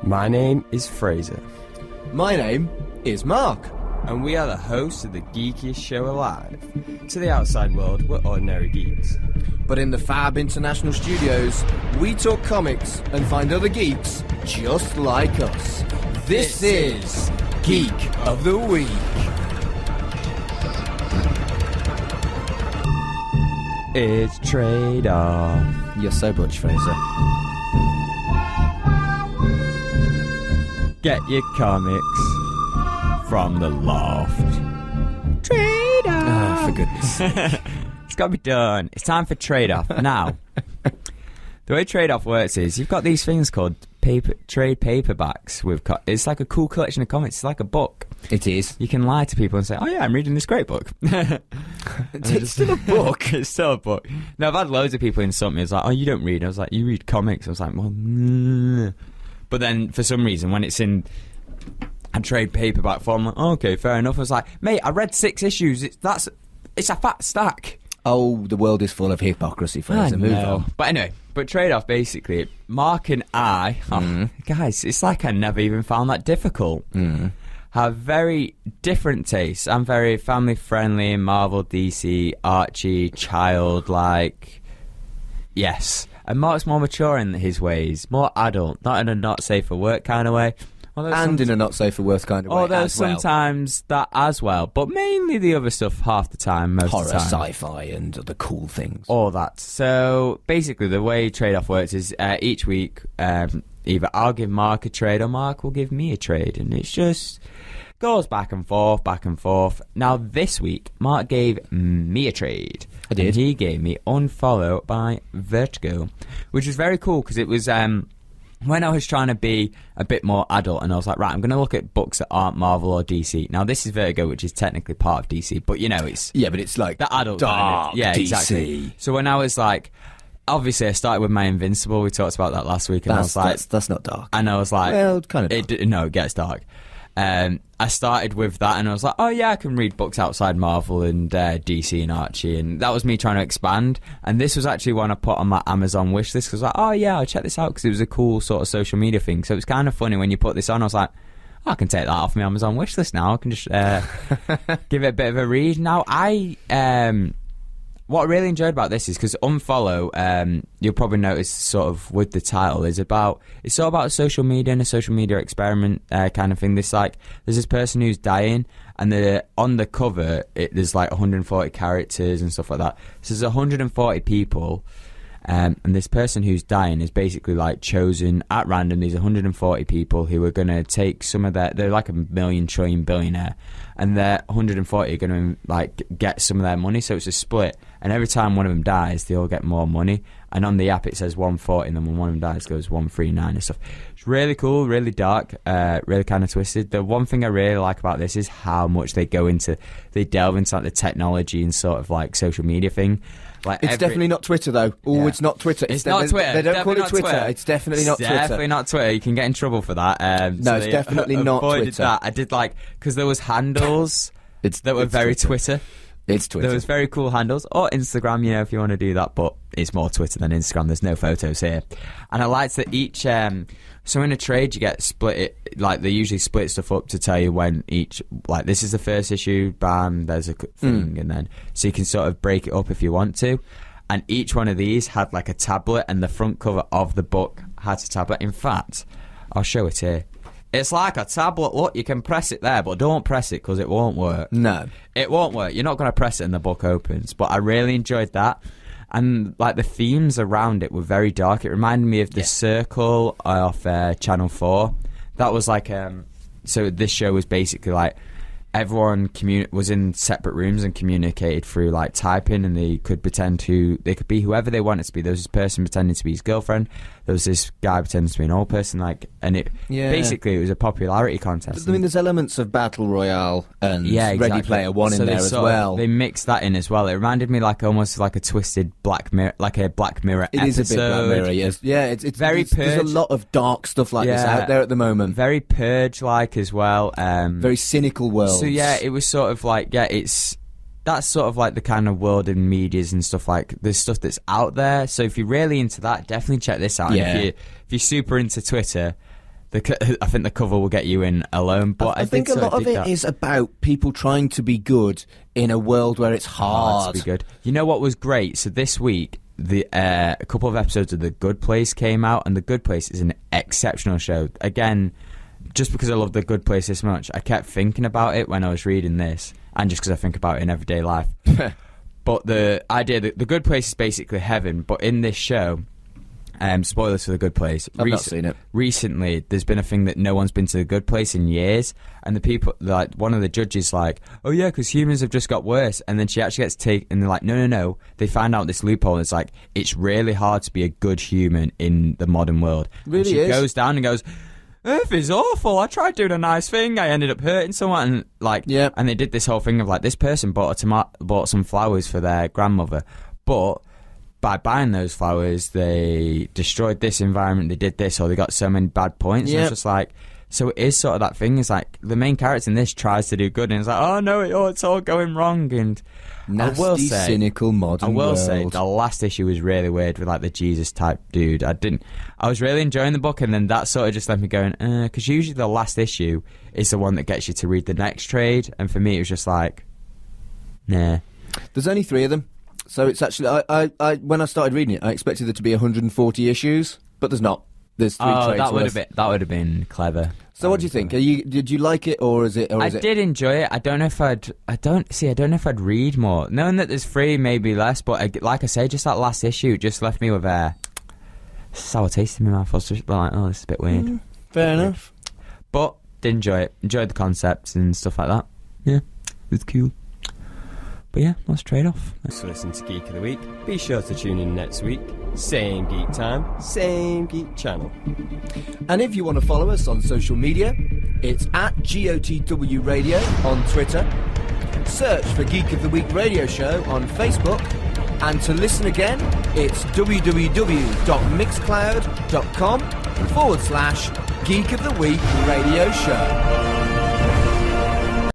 My name is Fraser. My name is Mark. And we are the hosts of the geekiest show alive. To the outside world, we're ordinary geeks. But in the Fab International Studios, we talk comics and find other geeks just like us. This is Geek of the Week. It's trade-off. You're so Butch, Fraser. Get your comics from the loft. Trade-off. Oh, for goodness sake. It's got to be done. It's time for trade-off. Now, the way trade-off works is you've got these things called trade paperbacks. It's like a cool collection of comics. It's like a book. It is. You can lie to people and say, oh yeah, I'm reading this great book. It's still a book. It's still a book. No, I've had loads of people insult me. It's like, oh, you don't read. I was like, you read comics. I was like, well, but then for some reason, when it's in a trade paperback form, I'm like, oh, okay, fair enough. I was like, mate, I read 6 issues. It's a fat stack. Oh, the world is full of hypocrisy, Fraser. Move on. But anyway, trade-off, basically, Mark and I, guys, it's like I never even found that difficult, have very different tastes. I'm very family-friendly, Marvel, DC, Archie, childlike. Yes. And Mark's more mature in his ways, more adult, not in a not safe for work kind of way. And in a not safe for work kind of way. Although sometimes that as well, but mainly the other stuff half the time, most horror, of the time. sci-fi, and other cool things. All that. So basically, the way trade-off works is each week, either I'll give Mark a trade or Mark will give me a trade, and it's just goes back and forth, back and forth. Now this week, Mark gave me a trade. I did. And he gave me Unfollow by Vertigo, which was very cool because it was when I was trying to be a bit more adult, and I was like, right, I'm going to look at books that aren't Marvel or DC. Now, this is Vertigo, which is technically part of DC, but, you know, it's... Yeah, but it's like the adult dark kind of, yeah, DC. Exactly. So when I was like... Obviously, I started with my Invincible. We talked about that last week, and I was like... That's not dark. And I was like... Well, kind of dark. No, it gets dark. I started with that, and I was like, oh yeah, I can read books outside Marvel and DC and Archie, and that was me trying to expand. And this was actually one I put on my Amazon wish list, because I was like, oh yeah, I'll check this out, because it was a cool sort of social media thing. So it was kind of funny when you put this on. I was like, oh, I can take that off my Amazon wish list now. I can just give it a bit of a read. Now, what I really enjoyed about this is because Unfollow, you'll probably notice sort of with the title, it's all about social media and a social media experiment kind of thing. There's this person who's dying, and on the cover there's like 140 characters and stuff like that. So there's 140 people, and this person who's dying is basically like chosen at random. These 140 people who are going to take some of they're like a million trillion billionaire, and their 140 are going to like get some of their money. So it's a split. And every time one of them dies, they all get more money. And on the app, it says 140, and then when one of them dies, it goes 139 and stuff. It's really cool, really dark, really kind of twisted. The one thing I really like about this is how much they delve into like the technology and sort of like social media thing. Like it's definitely not Twitter, though. Oh, yeah. It's not Twitter. It's not Twitter. They don't call it Twitter. It's definitely not Twitter. Definitely not Twitter. You can get in trouble for that. No, it's definitely not Twitter. That. I did because there was handles that were very Twitter. It's Twitter. There was very cool handles, or Instagram, if you want to do that, but it's more Twitter than Instagram. There's no photos here. And I liked that each, so in a trade you get split, they usually split stuff up to tell you when each, this is the first issue, bam, there's a thing, and then, so you can sort of break it up if you want to. And each one of these had like a tablet, and the front cover of the book had a tablet. In fact, I'll show it here. It's like a tablet. Look, you can press it there, but don't press it because it won't work. No. It won't work. You're not going to press it and the book opens. But I really enjoyed that. And the themes around it were very dark. It reminded me of The Circle of Channel 4. That was so this show was basically everyone was in separate rooms and communicated through typing, and they could they could be whoever they wanted to be. There was this person pretending to be his girlfriend. There was this guy pretending to be an old person, basically it was a popularity contest. I mean, there's elements of Battle Royale and exactly. Ready Player One in there as well. They mixed that in as well. It reminded me almost like a twisted Black Mirror, like a Black Mirror episode. It is a bit Black Mirror, yes. Yeah, it's very Purge. There's a lot of dark stuff this out there at the moment. Very Purge-like as well. Very cynical world. So yeah, it was sort of that's sort of the kind of world in medias and stuff, there's stuff that's out there. So if you're really into that, definitely check this out. Yeah. And if you're super into Twitter, I think the cover will get you in alone. But I think a lot of it is about people trying to be good in a world where it's hard to be good. You know what was great? So this week, a couple of episodes of The Good Place came out, and The Good Place is an exceptional show. Again, just because I love The Good Place this much, I kept thinking about it when I was reading this, and just because I think about it in everyday life. But the idea that The Good Place is basically heaven, but in this show, spoilers for The Good Place. I've not seen it. Recently, there's been a thing that no one's been to The Good Place in years, and the people, like, one of the judges, like, oh yeah, because humans have just got worse, and then she actually gets taken, and they're like, no. They find out this loophole, and it's like, it's really hard to be a good human in the modern world. Really and she is. goes down and goes, Earth is awful. I tried doing a nice thing. I ended up hurting someone. And, like, yeah. And they did this whole thing of, like, this person bought some flowers for their grandmother, but by buying those flowers, they destroyed this environment, they did this, or they got so many bad points. Yep. And it's just like, so it is sort of that thing. It's like the main character in this tries to do good, and it's like, oh no, it's all going wrong. And nasty, I will say, cynical modern world. I will say, the last issue was really weird with, like, the Jesus type dude. I was really enjoying the book, and then that sort of just left me going, because usually the last issue is the one that gets you to read the next trade, and for me it was just like, nah. There's only 3 of them. So it's actually, I when I started reading it, I expected there to be 140 issues, but there's not. There's 3 trades worth. That would have been clever. So what do you think? Did you like it, or is it? I did enjoy it. I don't know if I'd read more. Knowing that there's 3, maybe less. But like I say, just that last issue just left me with a sour taste in my mouth. I was just like, oh, this is a bit weird. Fair enough. But did enjoy it. Enjoyed the concepts and stuff like that. Yeah, it was cool. But yeah, let's trade off. Thanks for listening to Geek of the Week. Be sure to tune in next week. Same geek time, same geek channel. And if you want to follow us on social media, it's at GOTW Radio on Twitter. Search for Geek of the Week Radio Show on Facebook. And to listen again, it's www.mixcloud.com/Geek of the Week Radio Show.